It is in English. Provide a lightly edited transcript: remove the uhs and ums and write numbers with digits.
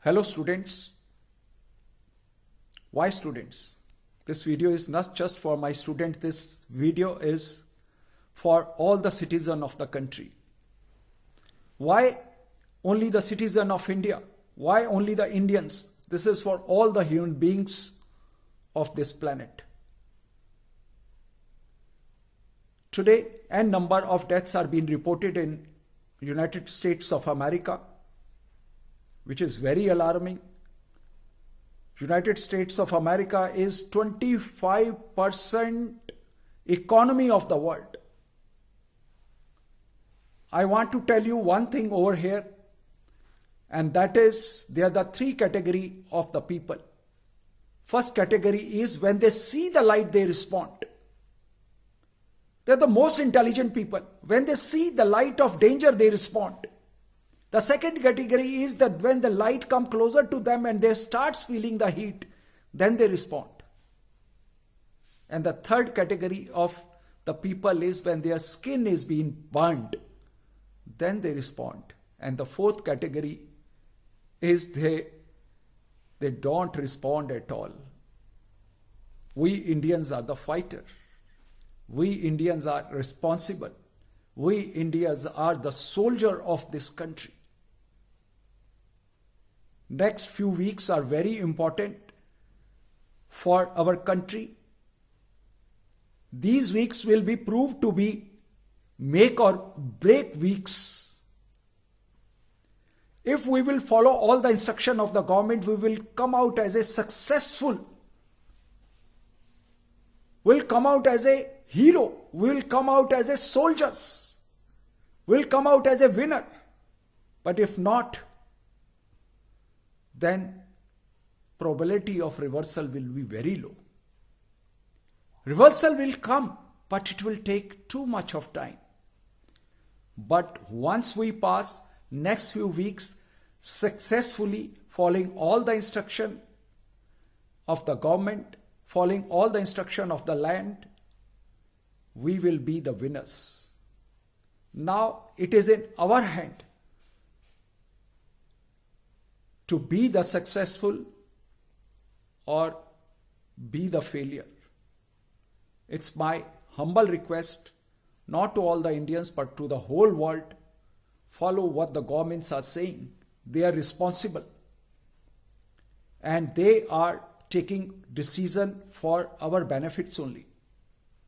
Hello students. Why students? This video is not just for my student. This video is for all the citizens of the country. Why only the citizen of India? Why only the Indians? This is for all the human beings of this planet. Today, n number of deaths are being reported in United States of America, which is very alarming. United States of America is 25% economy of the world. I want to tell you one thing over here, and that is there are the three categories of the people. First category is when they see the light, they respond. They're the most intelligent people. When they see the light of danger, they respond. The second category is that when the light comes closer to them and they start feeling the heat, then they respond. And the third category of the people is when their skin is being burned, then they respond. And the fourth category is they don't respond at all. We Indians are the fighter. We Indians are responsible. We Indians are the soldier of this country. Next few weeks are very important for our country. These weeks will be proved to be make or break weeks. If we will follow all the instruction of the government, we will come out as a successful. We'll come out as a hero. We'll come out as a soldiers. We'll come out as a winner. But if not, then probability of reversal will be very low. Reversal will come, but it will take too much of time. But once we pass next few weeks successfully following all the instruction of the government, following all the instruction of the land, we will be the winners. Now it is in our hand to be the successful or be the failure. It's my humble request, not to all the Indians, but to the whole world, follow what the governments are saying. They are responsible. And they are taking decision for our benefits only.